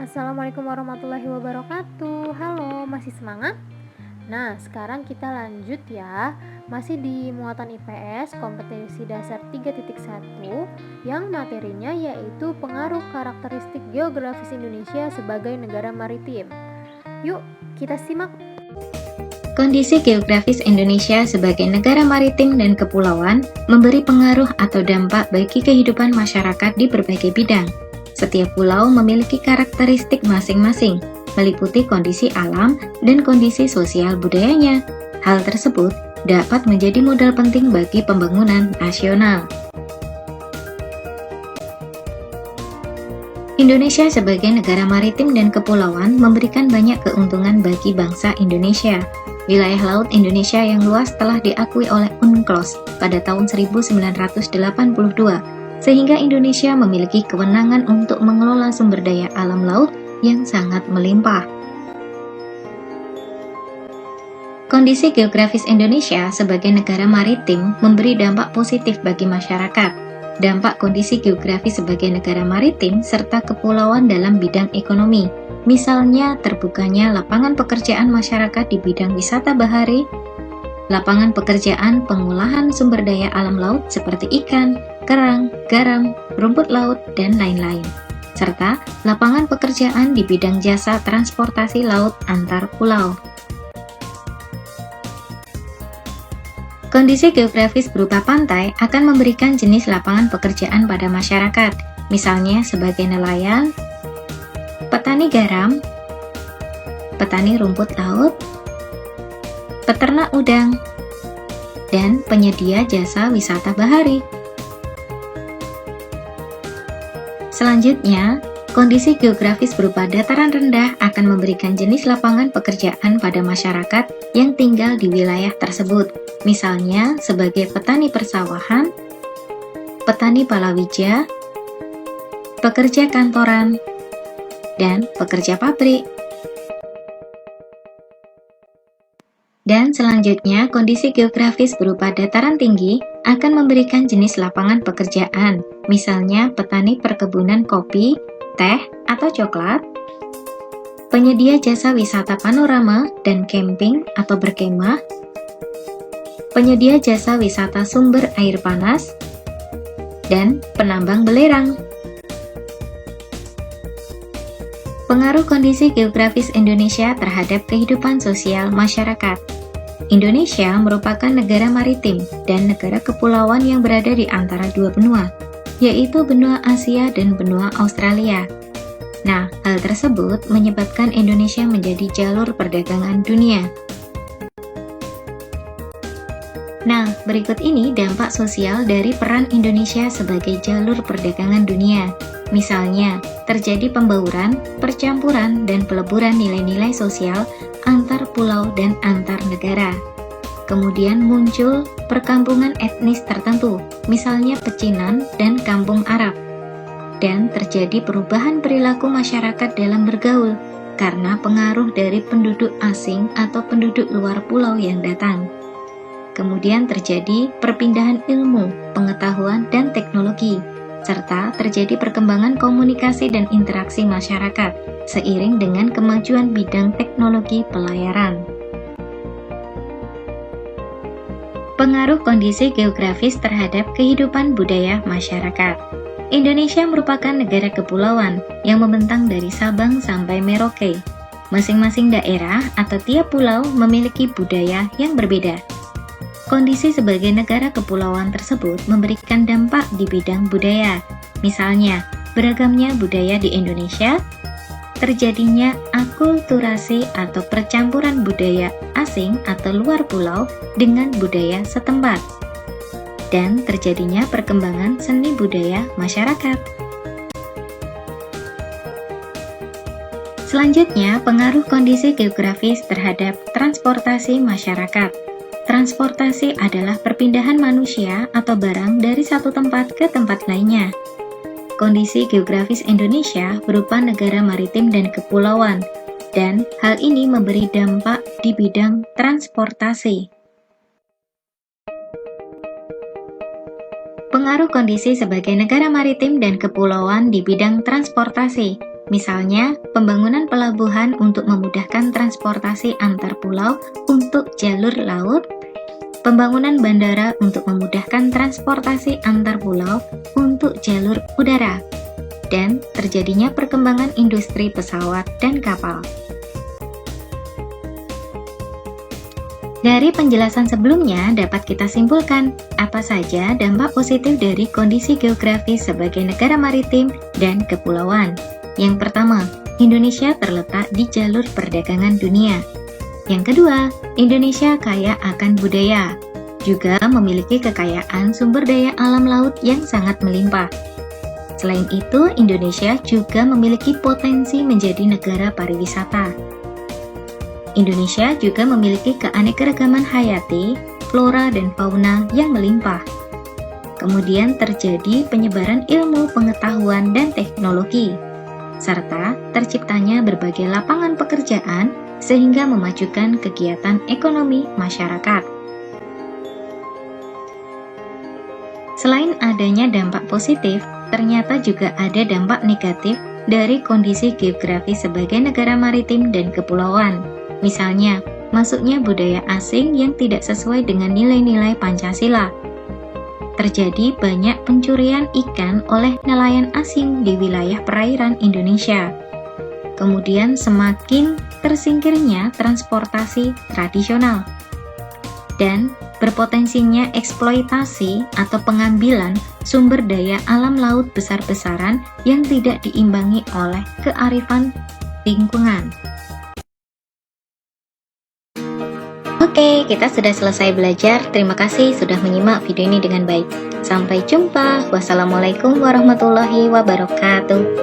Assalamualaikum warahmatullahi wabarakatuh. Halo, masih semangat? Nah, sekarang kita lanjut ya. Masih di muatan IPS kompetensi dasar 3.1 yang materinya yaitu pengaruh karakteristik geografis Indonesia sebagai negara maritim. Yuk, kita simak. Kondisi geografis Indonesia sebagai negara maritim dan kepulauan memberi pengaruh atau dampak bagi kehidupan masyarakat di berbagai bidang. Setiap pulau memiliki karakteristik masing-masing, meliputi kondisi alam dan kondisi sosial budayanya. Hal tersebut dapat menjadi modal penting bagi pembangunan nasional. Indonesia sebagai negara maritim dan kepulauan memberikan banyak keuntungan bagi bangsa Indonesia. Wilayah laut Indonesia yang luas telah diakui oleh UNCLOS pada tahun 1982, sehingga Indonesia memiliki kewenangan untuk mengelola sumber daya alam laut yang sangat melimpah. Kondisi geografis Indonesia sebagai negara maritim memberi dampak positif bagi masyarakat. Dampak kondisi geografis sebagai negara maritim serta kepulauan dalam bidang ekonomi, misalnya terbukanya lapangan pekerjaan masyarakat di bidang wisata bahari, lapangan pekerjaan pengolahan sumber daya alam laut seperti ikan, kerang, garam, rumput laut, dan lain-lain, serta lapangan pekerjaan di bidang jasa transportasi laut antar pulau. Kondisi geografis berupa pantai akan memberikan jenis lapangan pekerjaan pada masyarakat, misalnya sebagai nelayan, petani garam, petani rumput laut, peternak udang, dan penyedia jasa wisata bahari. Selanjutnya, kondisi geografis berupa dataran rendah akan memberikan jenis lapangan pekerjaan pada masyarakat yang tinggal di wilayah tersebut, misalnya sebagai petani persawahan, petani palawija, pekerja kantoran, dan pekerja pabrik. Dan selanjutnya, kondisi geografis berupa dataran tinggi akan memberikan jenis lapangan pekerjaan, misalnya petani perkebunan kopi, teh, atau coklat, penyedia jasa wisata panorama dan camping atau berkemah, penyedia jasa wisata sumber air panas, dan penambang belerang. Pengaruh kondisi geografis Indonesia terhadap kehidupan sosial masyarakat. Indonesia merupakan negara maritim dan negara kepulauan yang berada di antara dua benua, yaitu benua Asia dan benua Australia. Nah, hal tersebut menyebabkan Indonesia menjadi jalur perdagangan dunia. Nah, berikut ini dampak sosial dari peran Indonesia sebagai jalur perdagangan dunia. Misalnya, terjadi pembauran, percampuran, dan peleburan nilai-nilai sosial antar pulau dan antar negara. Kemudian muncul perkampungan etnis tertentu, misalnya pecinan dan kampung Arab. Dan terjadi perubahan perilaku masyarakat dalam bergaul, karena pengaruh dari penduduk asing atau penduduk luar pulau yang datang. Kemudian terjadi perpindahan ilmu, pengetahuan, dan teknologi, serta terjadi perkembangan komunikasi dan interaksi masyarakat, seiring dengan kemajuan bidang teknologi pelayaran. Pengaruh kondisi geografis terhadap kehidupan budaya masyarakat. Indonesia merupakan negara kepulauan yang membentang dari Sabang sampai Merauke. Masing-masing daerah atau tiap pulau memiliki budaya yang berbeda. Kondisi sebagai negara kepulauan tersebut memberikan dampak di bidang budaya, misalnya beragamnya budaya di Indonesia, terjadinya akulturasi atau percampuran budaya asing atau luar pulau dengan budaya setempat, dan terjadinya perkembangan seni budaya masyarakat. Selanjutnya, pengaruh kondisi geografis terhadap transportasi masyarakat. Transportasi adalah perpindahan manusia atau barang dari satu tempat ke tempat lainnya. Kondisi geografis Indonesia berupa negara maritim dan kepulauan, dan hal ini memberi dampak di bidang transportasi. Pengaruh kondisi sebagai negara maritim dan kepulauan di bidang transportasi. Misalnya, pembangunan pelabuhan untuk memudahkan transportasi antar pulau untuk jalur laut, pembangunan bandara untuk memudahkan transportasi antar pulau untuk jalur udara, dan terjadinya perkembangan industri pesawat dan kapal. Dari penjelasan sebelumnya dapat kita simpulkan apa saja dampak positif dari kondisi geografis sebagai negara maritim dan kepulauan. Yang pertama, Indonesia terletak di jalur perdagangan dunia. Yang kedua, Indonesia kaya akan budaya, juga memiliki kekayaan sumber daya alam laut yang sangat melimpah. Selain itu, Indonesia juga memiliki potensi menjadi negara pariwisata. Indonesia juga memiliki keanekaragaman hayati, flora dan fauna yang melimpah. Kemudian terjadi penyebaran ilmu, pengetahuan, dan teknologi, serta terciptanya berbagai lapangan pekerjaan sehingga memajukan kegiatan ekonomi masyarakat. Selain adanya dampak positif, ternyata juga ada dampak negatif dari kondisi geografis sebagai negara maritim dan kepulauan. Misalnya, masuknya budaya asing yang tidak sesuai dengan nilai-nilai Pancasila. Terjadi banyak pencurian ikan oleh nelayan asing di wilayah perairan Indonesia. Kemudian semakin tersingkirnya transportasi tradisional. Dan berpotensinya eksploitasi atau pengambilan sumber daya alam laut besar-besaran yang tidak diimbangi oleh kearifan lingkungan. Oke, kita sudah selesai belajar. Terima kasih sudah menyimak video ini dengan baik. Sampai jumpa. Wassalamualaikum warahmatullahi wabarakatuh.